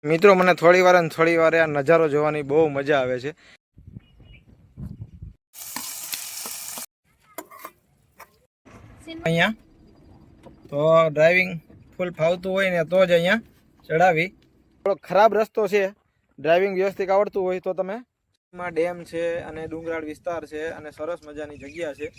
મિત્રો મને થોડી વાર આ નજારો જોવાની બહુ મજા આવે છે। અહીંયા તો ડ્રાઇવિંગ ફૂલ ફાવતું હોય ને તો જ અહીંયા ચડાવી। થોડો ખરાબ રસ્તો છે, ડ્રાઇવિંગ વ્યવસ્થિત આવડતું હોય તો તમે માં ડેમ છે અને ડુંગરાળ વિસ્તાર છે અને સરસ મજાની જગ્યા છે।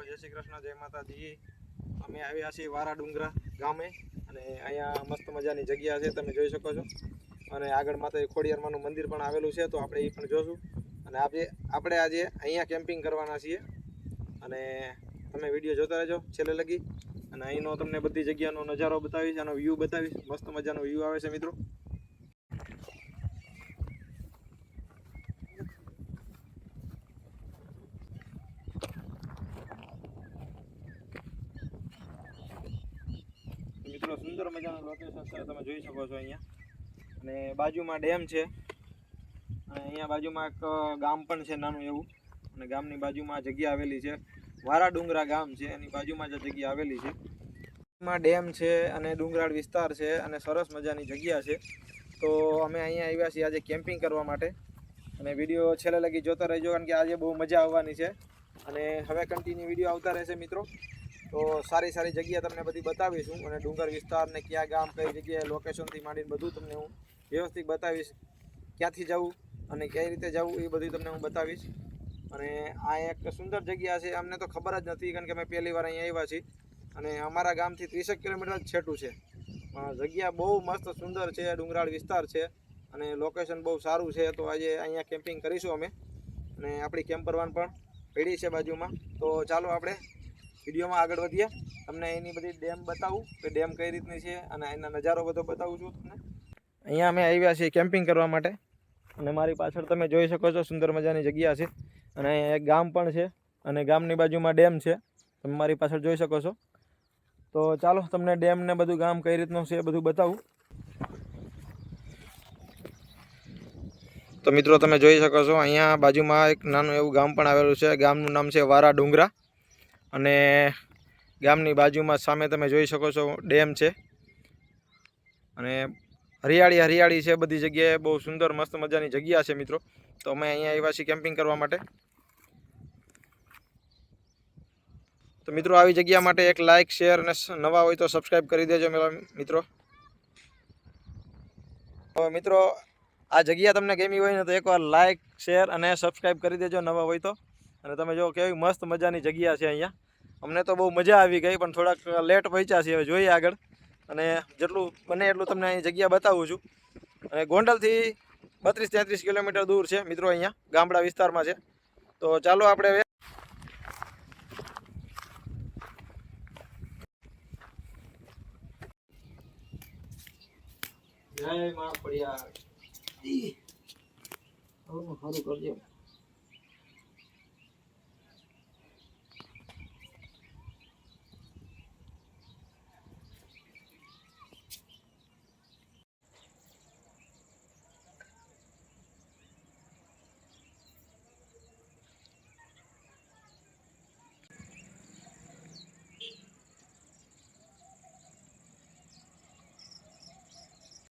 જય શ્રી કૃષ્ણ, જય માતાજી। અમે આવ્યા છીએ વારા ડુંગરા ગામે અને અહીંયા મસ્ત મજાની જગ્યા છે, તમે જોઈ શકો છો। અને આગળ માતા ખોડિયારમાંનું મંદિર પણ આવેલું છે, તો આપણે એ પણ જોશું। અને આપણે આજે અહીંયા કેમ્પિંગ કરવાના છીએ અને તમે વિડીયો જોતા રહેજો છેલ્લે લગી। અને અહીંનો તમને બધી જગ્યાનો નજારો બતાવીશ, આનો વ્યૂ બતાવીશ। મસ્ત મજાનો વ્યૂ આવે છે મિત્રો। મિત્રો સુંદર મજાનું લોકેશન છે, તમે જોઈ શકો છો અહીંયા। અને બાજુમાં ડેમ છે અને અહીંયા બાજુમાં એક ગામ પણ છે નાનું એવું। અને ગામની બાજુમાં જગ્યા આવેલી છે, વારા ડુંગરા ગામ છે, એની બાજુમાં જ જગ્યા આવેલી છે। એમાં ડેમ છે અને ડુંગરાળ વિસ્તાર છે અને સરસ મજાની જગ્યા છે। તો અમે અહીંયા આવ્યા છીએ આજે કેમ્પિંગ કરવા માટે અને વિડીયો છેલ્લે લગી જોતા રહેજો, કારણ કે આજે બહુ મજા આવવાની છે અને હવે કન્ટિન્યુ વિડીયો આવતા રહેશે મિત્રો। તો સારી સારી જગ્યા તમને બધી બતાવીશું અને ડુંગર વિસ્તાર ને ક્યાં ગામ કઈ જગ્યાએ લોકેશનથી માંડીને બધું તમને હું વ્યવસ્થિત બતાવીશ। ક્યાંથી જવું અને કઈ રીતે જવું એ બધું તમને હું બતાવીશ। અને આ એક સુંદર જગ્યા છે, અમને તો ખબર જ નથી, કારણ કે અમે પહેલી વાર અહીંયા આવ્યા છીએ અને અમારા ગામથી 30 કિલોમીટર જ છેટું છે। જગ્યા બહુ મસ્ત સુંદર છે, ડુંગરાળ વિસ્તાર છે અને લોકેશન બહુ સારું છે। તો આજે અહીંયા કેમ્પિંગ કરીશું અમે અને આપણી કેમ્પર વાન પણ પડી છે બાજુમાં। તો ચાલો આપણે વિડીયોમાં આગળ વધીએ, તમને એની બધી ડેમ બતાવું કે ડેમ કઈ રીતની છે અને એના નજારો બધો બતાવું છું તમને। અહીંયા અમે આવ્યા છીએ કેમ્પિંગ કરવા માટે અને મારી પાછળ તમે જોઈ શકો છો સુંદર મજાની જગ્યા છે અને અહીંયા એક ગામ પણ છે અને ગામની બાજુમાં ડેમ છે, તમે મારી પાછળ જોઈ શકો છો। તો ચાલો તમને ડેમ ને બધું ગામ કઈ રીતનું છે બધું બતાવું। તો મિત્રો તમે જોઈ શકો છો અહીંયા બાજુમાં એક નાનું એવું ગામ પણ આવેલું છે, ગામનું નામ છે વારા ડુંગરા અને ગામની બાજુમાં સામે તમે જોઈ શકો છો ડેમ છે અને હરિયાળી છે બધી જગ્યાએ, બહુ સુંદર મસ્ત મજાની જગ્યા છે મિત્રો। તો અમે અહીંયા આવ્યા છીએ કેમ્પિંગ કરવા માટે। તો મિત્રો આવી જગ્યા માટે એક લાઇક શેર અને નવા હોય તો સબસ્ક્રાઈબ કરી દેજો મિત્રો। તો મિત્રો આ જગ્યા તમને ગમી હોય ને તો એકવાર લાઇક શેર અને સબસ્ક્રાઈબ કરી દેજો નવા હોય તો। અને તમે જો કેવી મસ્ત મજાની જગ્યા છે અહીંયા, અમને તો બહુ મજા આવી ગઈ, પણ થોડાક લેટ પહોંચ્યા છે, હવે જોઈએ આગળ અને જેટલું બને એટલું તમને અહીં જગ્યા બતાવું છું। અને ગોંડલથી 32-33 કિલોમીટર દૂર છે મિત્રો, અહીંયા ગામડા વિસ્તારમાં છે। તો ચાલો આપણે હવે જય માં ખોડિયાર। સારું કરજો.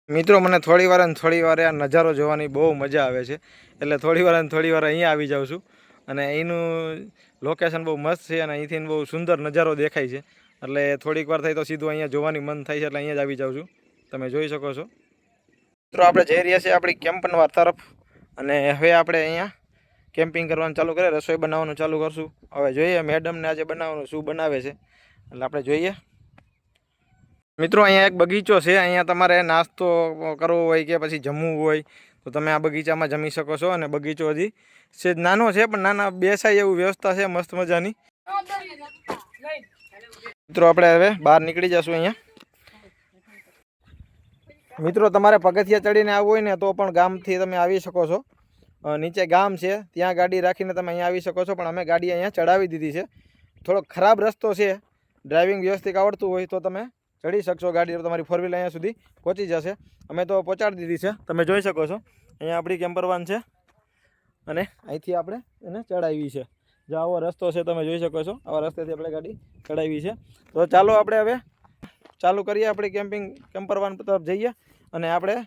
મિત્રો મને થોડી વાર આ નજારો જોવાની બહુ મજા આવે છે, એટલે થોડી વાર અહીંયા આવી જાઉં છું. અને અહીંનું લોકેશન બહુ મસ્ત છે અને અહીંથી બહુ સુંદર નજારો દેખાય છે, એટલે થોડીક વાર થાય તો સીધું અહીંયા જોવાની મન થાય છે, એટલે અહીંયા જ આવી જાઉં છું. તમે જોઈ શકો છો. મિત્રો આપણે જઈ રહ્યા છીએ આપણી કેમ્પનવાર તરફ, અને હવે આપણે અહીંયા કેમ્પિંગ કરવાનું ચાલુ કરીએ, રસોઈ બનાવવાનું ચાલુ કરશું. હવે જોઈએ મેડમને આજે બનાવવાનું શું બનાવે છે, એટલે આપણે જોઈએ. મિત્રો અહીંયા એક બગીચો છે, અહીંયા તમારે નાસ્તો કરવો હોય કે પછી જમવું હોય તો તમે આ બગીચામાં જમી શકો છો. અને બગીચો હજી છે નાનો છે, પણ નાના બેસાય એવું વ્યવસ્થા છે મસ્ત મજાની. મિત્રો આપણે હવે બહાર નીકળી જશું અહીંયા. મિત્રો તમારે પગથિયા ચડીને આવવું હોય ને તો પણ ગામથી તમે આવી શકો છો. નીચે ગામ છે, ત્યાં ગાડી રાખીને તમે અહીંયા આવી શકો છો, પણ અમે ગાડી અહીંયા ચડાવી દીધી છે. થોડોક ખરાબ રસ્તો છે, ડ્રાઇવિંગ વ્યવસ્થિત આવડતું હોય તો તમે ચડી શકશો ગાડી, તમારી ફોર વ્હીલ અહીંયા સુધી પહોંચી જશે. અમે તો પહોંચાડી દીધી છે, તમે જોઈ શકો છો. અહીંયા આપણી કેમ્પરવાન છે અને અહીંથી આપણે એને ચડાવી છે. જો આવો રસ્તો છે, તમે જોઈ શકો છો. આવા રસ્તેથી આપણે ગાડી ચડાવી છે. તો ચાલો આપણે હવે ચાલુ કરીએ, આપણી કેમ્પરવાન તરફ જઈએ અને આપણે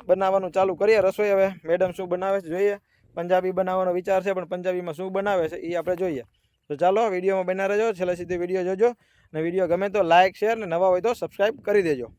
બનાવવાનું ચાલુ કરીએ રસોઈ. હવે મેડમ શું બનાવે છે જોઈએ. પંજાબી બનાવવાનો વિચાર છે, પણ પંજાબીમાં શું બનાવે છે એ આપણે જોઈએ. તો ચાલો વિડીયોમાં બના રહેજો, છેલ્લે સુધી વિડીયો જોજો. અને વિડીયો ગમે તો લાઇક, શેર અને નવા હોય તો સબસ્ક્રાઈબ કરી દેજો.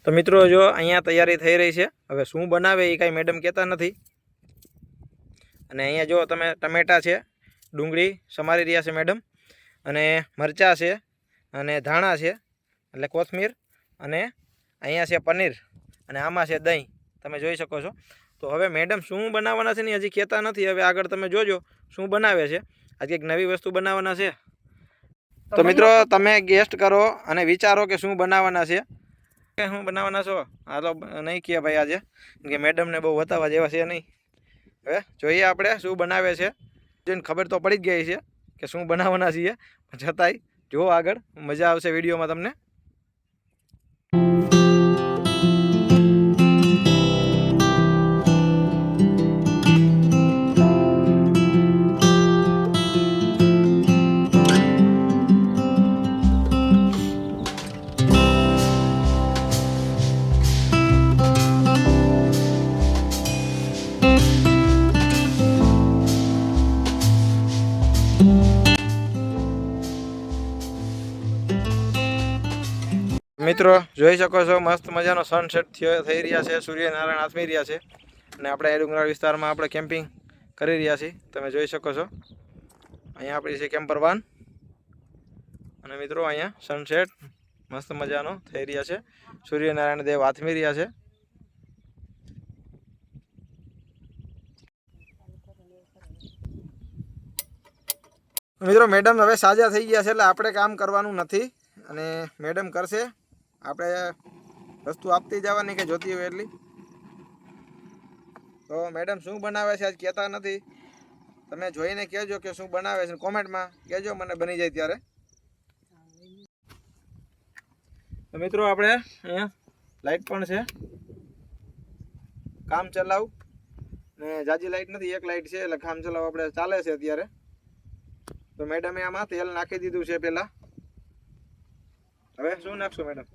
તો મિત્રો જો અહીંયા તૈયારી થઈ રહી છે. હવે શું બનાવે એ કાંઈ મેડમ કહેતા નથી. અને અહીંયા જો તમે ટમેટા છે, ડુંગળી સમારી રહ્યા છે મેડમ, અને મરચાં છે, અને ધાણા છે એટલે કોથમીર, અને અહીંયા છે પનીર, અને આમાં છે દહીં. તમે જોઈ શકો છો. તો હવે મેડમ શું બનાવવાના છે ને હજી કહેતા નથી. હવે આગળ તમે જોજો શું બનાવે છે. આજે એક નવી વસ્તુ બનાવવાના છે. તો મિત્રો તમે ગેસ્ટ કરો અને વિચારો કે શું બનાવવાના છે. શું બનાવવાના છો? હાલો નહીં કહે ભાઈ આજે, કે મેડમને બહુ બતાવવા જેવા છે નહીં. હવે જોઈએ આપણે શું બનાવે છે. જોઈને ખબર તો પડી જ ગઈ છે કે શું બનાવવાના છીએ, છતાંય જુઓ આગળ, મજા આવશે વિડીયોમાં તમને. મિત્રો જોઈ શકો છો મસ્ત મજાનો સનસેટ થઈ રહ્યા છે, સૂર્યનારાયણ આથમી રહ્યા છે. અને આપણે ડુંગરાળ વિસ્તારમાં આપણે કેમ્પિંગ કરી રહ્યા છીએ, તમે જોઈ શકો છો. અહીંયા આપણી છે કેમ્પરવાન, અને મિત્રો અહીંયા સનસેટ મસ્ત મજાનો થઈ રહ્યા છે, સૂર્યનારાયણ દેવ આથમી રહ્યા છે. મિત્રો મેડમ હવે સાજા થઈ ગયા છે, એટલે આપણે કામ કરવાનું નથી અને મેડમ કરશે. આપણે વસ્તુ આપતી જવાની કે જોતી હોય એટલી. તો મેડમ શું બનાવે છે આજ કહેતા નથી. તમે જોઈને કહેજો કે શું બનાવે છે, કોમેન્ટમાં કહેજો મને બની જાય ત્યારે. તો મિત્રો આપણે અહીંયા લાઇટ પણ છે, કામ ચલાવ ને જાજી લાઇટ નથી, એક લાઇટ છે એટલે કામ ચલાવ આપણે ચાલે છે અત્યારે. તો મેડમે આમાં તેલ નાખી દીધું છે પહેલાં. હવે શું નાખશું મેડમ?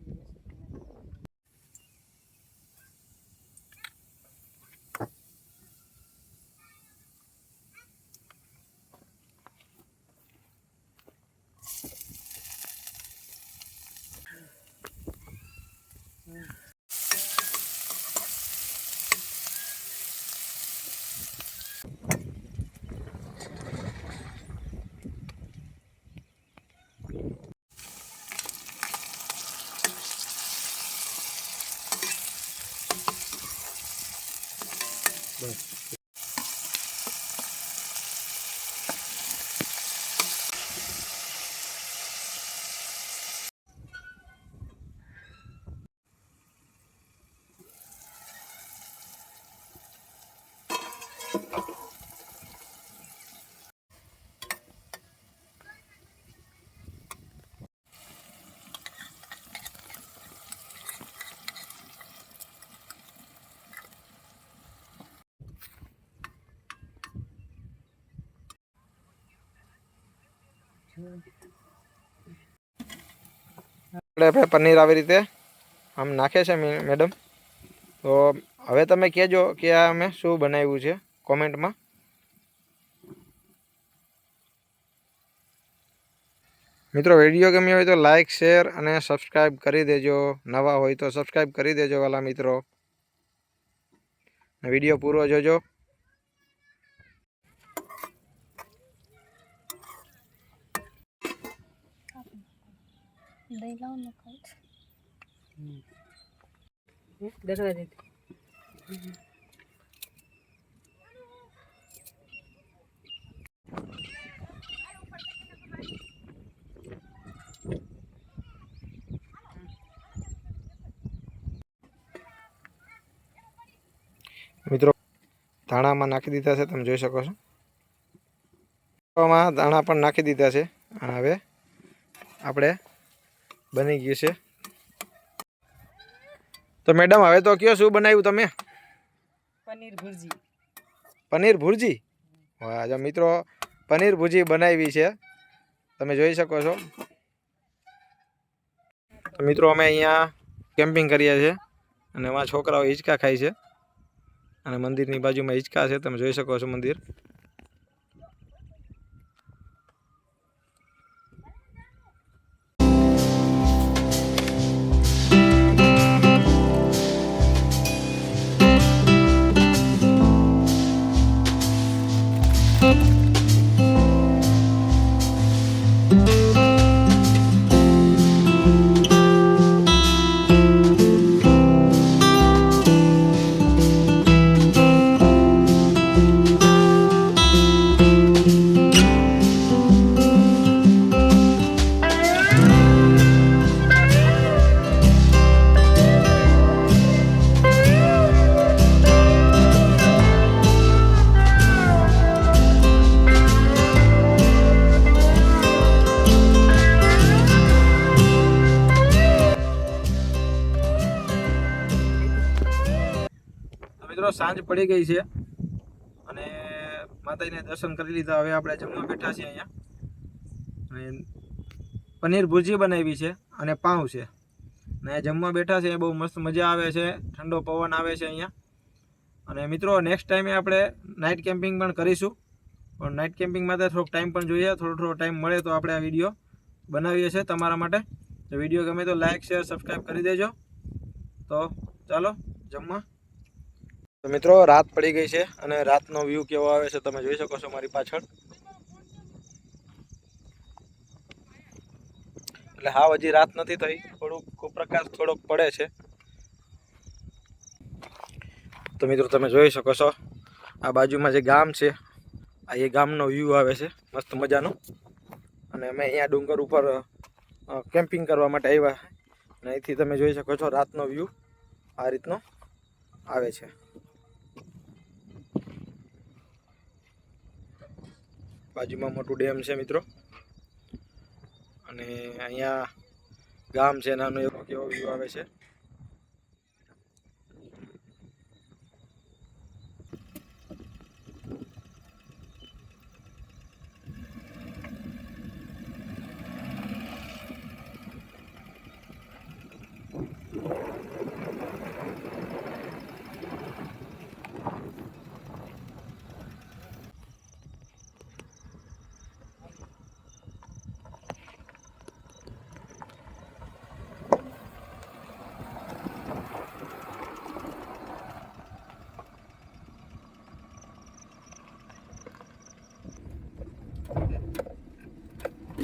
આપણે પનીર આવી રીતે આમ નાખે છે મેડમ. તો હવે તમે કહેજો કે આ અમે શું બનાવ્યું છે કોમેન્ટમાં. મિત્રો વિડીયો ગમ્યો હોય તો લાઇક શેર અને સબસ્ક્રાઈબ કરી દેજો. નવા હોય તો સબસ્ક્રાઈબ કરી દેજો વાલા મિત્રો. વિડીયો પૂરો જોજો. મિત્રો ધાણામાં નાખી દીધા છે, તમે જોઈ શકો છો. દાણા પણ નાખી દીધા છે અને હવે આપણે બની ગયું છે. તો મેડમ હવે તો કયો શું બનાવ્યું તમે? પનીર ભુરજી. પનીર ભુરજી? વાહ જો મિત્રો, પનીર ભુરજી બનાવી છે, તમે જોઈ શકો છો. તો મિત્રો અમે અહીંયા કેમ્પિંગ કરીએ છીએ અને એમાં છોકરાઓ હિંચકા ખાય છે અને મંદિરની બાજુમાં હિંચકા છે, તમે જોઈ શકો છો મંદિર. મિત્રો સાંજ પડી ગઈ છે અને માતાજીને દર્શન કરી લીધા. હવે આપણે જમવા બેઠા છીએ અહીંયા અને પનીર ભુરજી બનાવી છે અને પાઉં છે ને જમવા બેઠા છે. બહુ મસ્ત મજા આવે છે, ઠંડો પવન આવે છે અહીંયા. અને મિત્રો નેક્સ્ટ ટાઈમે આપણે નાઇટ કેમ્પિંગ પણ કરીશું, પણ નાઇટ કેમ્પિંગ માટે થોડોક ટાઈમ પણ જોઈએ. થોડો ટાઈમ મળે તો આપણે આ વિડીયો બનાવીએ છીએ તમારા માટે. તો વિડીયો ગમે તો લાઇક શેર સબસ્ક્રાઈબ કરી દેજો. તો ચાલો જમવા. તો મિત્રો રાત પડી ગઈ છે અને રાતનો વ્યૂ કેવો આવે છે તમે જોઈ શકો છો મારી પાછળ. એટલે હાવ હજી રાત નથી થઈ, થોડુંક પ્રકાશ થોડોક પડે છે. તો મિત્રો તમે જોઈ શકો છો આ બાજુમાં જે ગામ છે, આ એ ગામનો વ્યૂ આવે છે મસ્ત મજાનો. અને અમે અહીંયા ડુંગર ઉપર કેમ્પિંગ કરવા માટે આવ્યા અને અહીંથી તમે જોઈ શકો છો રાતનો વ્યૂ આ રીતનો આવે છે. બાજુમાં મોટું ડેમ છે મિત્રો અને અહીંયા ગામ છે નાનું, એવો કેવો વ્યૂ આવે છે.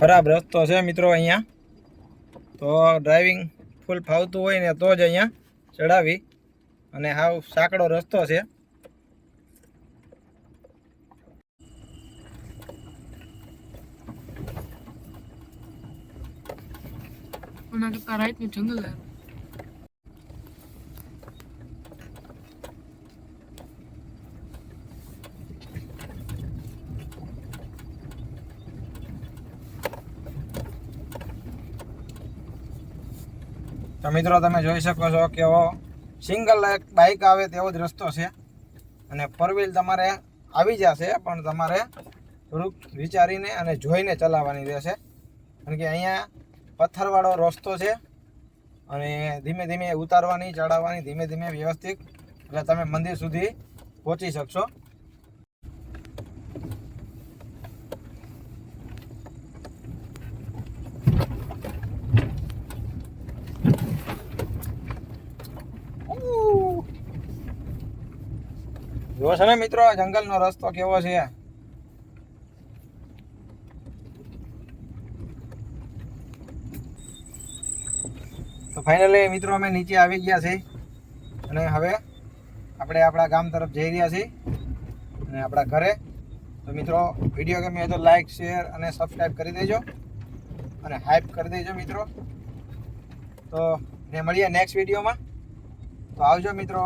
ખરાબ રસ્તો છે મિત્રો અહીંયા, તો ડ્રાઇવિંગ ફૂલ ફાવતું હોય ને તો જ અહીંયા ચડાવી, અને હાવ સાંકડો રસ્તો છે. જંગલ તો મિત્રો તમે જોઈ શકો છો કે સિંગલ એક બાઇક આવે તેવો જ રસ્તો છે, અને ફોર વ્હીલ તમારે આવી જશે, પણ તમારે થોડુંક વિચારીને અને જોઈને ચલાવવાની રહેશે, કારણ કે અહીંયા પથ્થરવાળો રસ્તો છે, અને ધીમે ધીમે ઉતારવાની ચડાવવાની ધીમે ધીમે વ્યવસ્થિત, એટલે તમે મંદિર સુધી પહોંચી શકશો. જો છે ને મિત્રો જંગલનો રસ્તો કેવો છે. તો ફાઇનલી મિત્રો અમે નીચે આવી ગયા છીએ, અને હવે આપણે આપણા ગામ તરફ જઈ રહ્યા છીએ, અને આપણા ઘરે. તો મિત્રો વિડીયો ગમે તો લાઈક, શેર અને સબસ્ક્રાઈબ કરી દેજો, અને હાઈપ કરી દેજો મિત્રો. તો ને મળીએ નેક્સ્ટ વિડીયોમાં. તો આવજો મિત્રો.